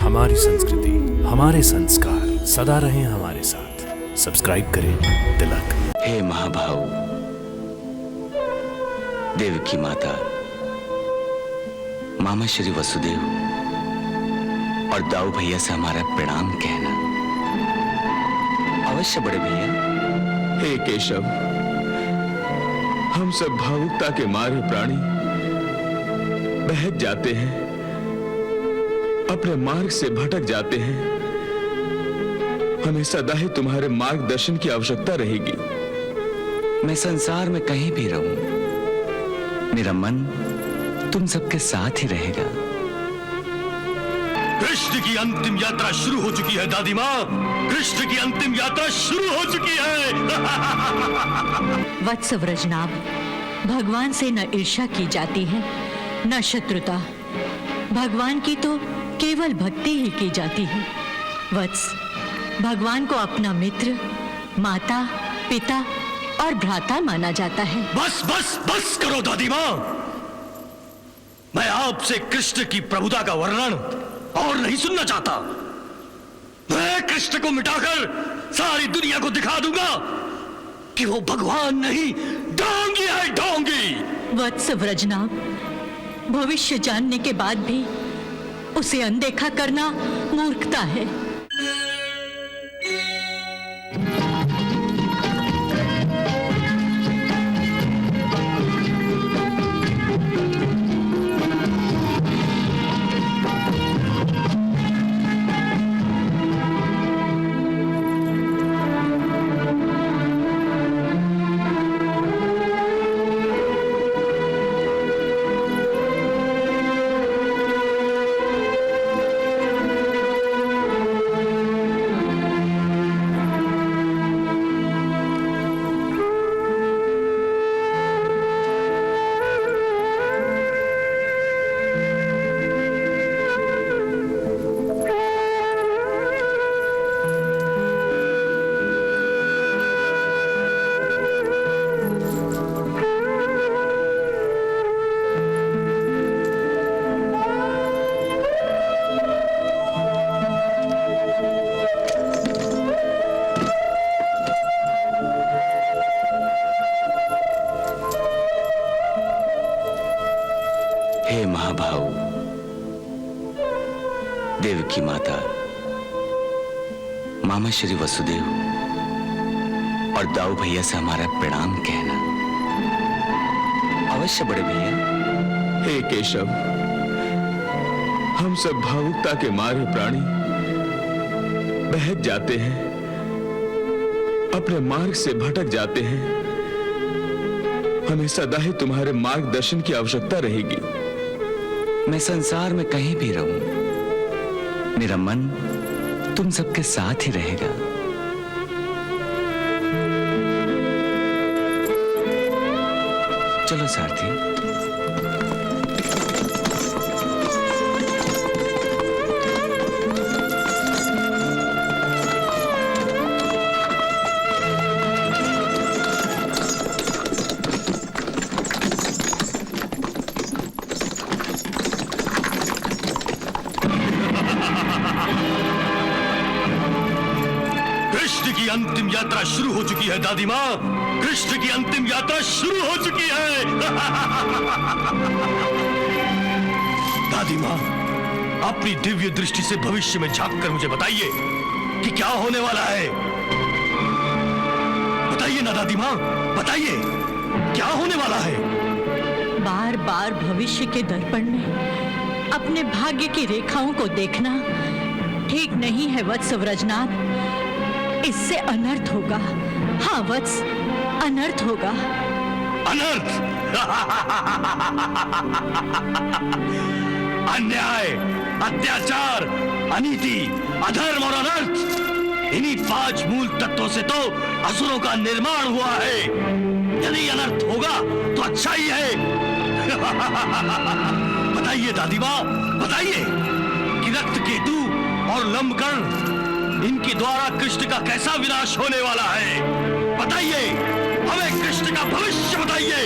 हमारी संस्कृति, हमारे संस्कार सदा रहें हमारे साथ। सब्सक्राइब करें तिलक। हे महाभाव, देवकी माता, मामा श्री वसुदेव और दाऊ भैया से हमारा प्रणाम कहना। अवश्य बड़े भैया। हे केशव, हम सब भावुकता के मारे प्राणी बहक जाते हैं, अपने मार्ग से भटक जाते हैं। हमें सदा ही तुम्हारे मार्गदर्शन की आवश्यकता रहेगी। मैं संसार में कहीं भी रहूं, मेरा मन तुम सबके साथ ही रहेगा। कृष्ण की अंतिम यात्रा शुरू हो चुकी है दादी माँ। कृष्ण की अंतिम यात्रा शुरू हो चुकी है। वत्स व्रजनाभ, भगवान से न ईर्ष्या की जाती है न शत्रुता। भगवान की तो केवल भक्ति ही की जाती है। वत्स, भगवान को अपना मित्र, माता, पिता और भ्राता माना जाता है। बस बस बस करो दादी माँ। मैं आपसे कृष्ण की प्रभुता का वर्णन और नहीं सुनना चाहता। मैं कृष्ण को मिटाकर सारी दुनिया को दिखा दूंगा कि वो भगवान नहीं, ढोंगी है, ढोंगी। वत्स व्रजनाभ, भविष्य जानने के बाद भी उसे अनदेखा करना मूर्खता है। हे महाभाव, देवकी माता, मामा श्री वसुदेव और दाऊ भैया से हमारा प्रणाम कहना। अवश्य बड़े भैया। हे केशव, हम सब भावुकता के मारे प्राणी बहक जाते हैं, अपने मार्ग से भटक जाते हैं। हमें सदा ही तुम्हारे मार्गदर्शन की आवश्यकता रहेगी। मैं संसार में कहीं भी रहूं, मेरा मन तुम सबके साथ ही रहेगा। चलो सारथी। कृष्ण की अंतिम यात्रा शुरू हो चुकी है दादी माँ। कृष्ण की अंतिम यात्रा शुरू हो चुकी है। दादी माँ, अपनी दिव्य दृष्टि से भविष्य में झांक कर मुझे बताइए कि क्या होने वाला है। बताइए ना दादी माँ, बताइए क्या होने वाला है। बार बार भविष्य के दर्पण में अपने भाग्य की रेखाओं को देखना ठीक नहीं है वत्स व्रजनाभ। इससे अनर्थ होगा। हाँ वत्स, अनर्थ होगा। अनर्थ? अन्याय, अत्याचार, अनीति, अधर्म और अनर्थ, इन्हीं 5 मूल तत्वों से तो असुरों का निर्माण हुआ है। यदि अनर्थ होगा तो अच्छा ही है। बताइए दादी माँ, बताइए कि रक्त केतु और लंबकर्ण, इनके द्वारा कृष्ण का कैसा विनाश होने वाला है। बताइए, हमें कृष्ण का भविष्य बताइए।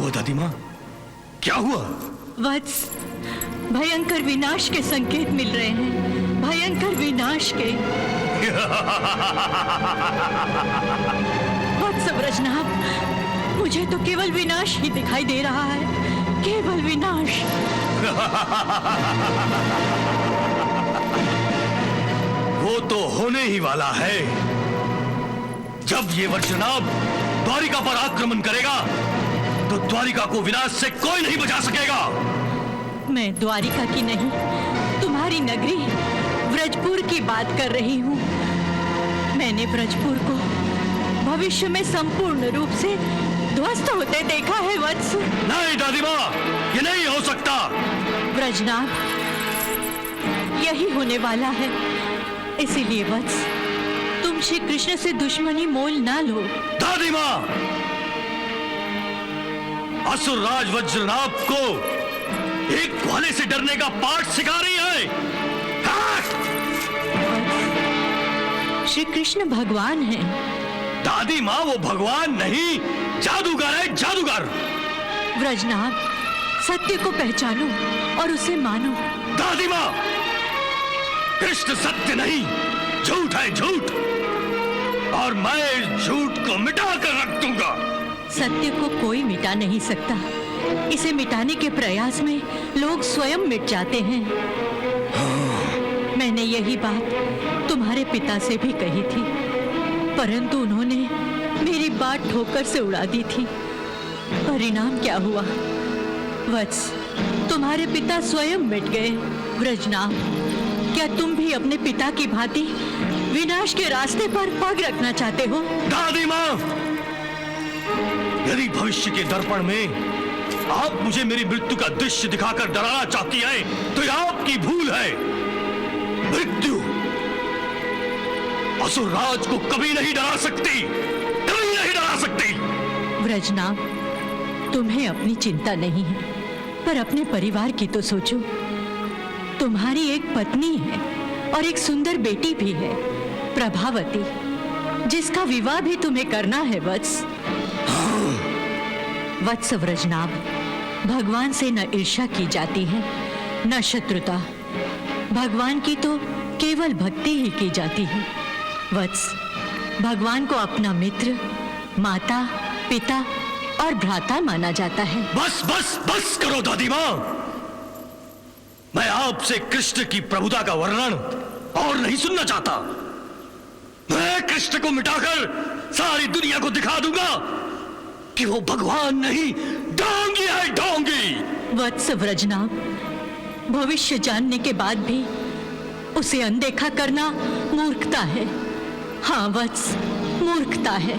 हुआ दादी माँ? क्या हुआ? वत्स, भयंकर विनाश के संकेत मिल रहे हैं, भयंकर विनाश के। वत्स व्रजनाभ, मुझे तो केवल विनाश ही दिखाई दे रहा है, केवल विनाश। वो तो होने ही वाला है। जब ये वज्रनाभ द्वारिका पर आक्रमण करेगा तो द्वारिका को विनाश से कोई नहीं बचा सकेगा। मैं द्वारिका की नहीं, तुम्हारी नगरी व्रजपुर की बात कर रही हूँ। मैंने व्रजपुर को भविष्य में संपूर्ण रूप से ध्वस्त होते देखा है वत्स। नहीं दादी माँ, ये नहीं हो सकता। व्रजनाभ, यही होने वाला है। इसीलिए वत्स, तुम श्री कृष्ण से दुश्मनी मोल ना लो। दादी माँ, असुर राज वज्रनाभ को एक ग्वाले से डरने का पाठ सिखा रही है। हाँ! श्री कृष्ण भगवान हैं। दादी माँ, वो भगवान नहीं, जादूगर है, जादूगर। व्रजनाभ, सत्य को पहचानो और उसे मानो। दादी माँ, कृष्ण सत्य नहीं, झूठ है, झूठ। और मैं इस झूठ को मिटा कर रख दूंगा। सत्य को कोई मिटा नहीं सकता। इसे मिटाने के प्रयास में लोग स्वयं मिट जाते हैं। मैंने यही बात तुम्हारे पिता से भी कही थी, परंतु उन्होंने मेरी बात ठोकर से उड़ा दी थी। परिणाम क्या हुआ? वत्स, तुम्हारे पिता स्वयं मिट गए। व्रजनाभ, क्या तुम भी अपने पिता की भांति विनाश के रास्ते पर पग रखना चाहते हो? दादी माँ, यदि भविष्य के दर्पण में आप मुझे मेरी मृत्यु का दृश्य दिखाकर डराना चाहती हैं, तो यह आपकी भूल है। मृत्यु असुर राज को कभी नहीं डरा सकती, कभी नहीं डरा सकती। व्रजनाभ, तुम्हें अपनी चिंता नहीं है, पर अपने परिवार की तो सोचो। तुम्हारी एक पत्नी है और एक सुंदर बेटी भी है, प्रभावती, जिसका विवाह भी तुम्हें करना है वत्स। वत्स व्रजनाभ, भगवान से न ईर्ष्या की जाती है, न शत्रुता। भगवान की तो केवल भक्ति ही की जाती है। वत्स, भगवान को अपना मित्र, माता, पिता और भ्राता माना जाता है। बस बस बस करो दादी माँ। मैं आपसे कृष्ण की प्रभुता का वर्णन और नहीं सुनना चाहता। मैं कृष्ण को मिटाकर सारी दुनिया को दिखा दूंगा कि वो भगवान नहीं, ढोंगी है, ढोंगी। वत्स व्रजनाभ, भविष्य जानने के बाद भी उसे अनदेखा करना मूर्खता है। हाँ वत्स, मूर्खता है।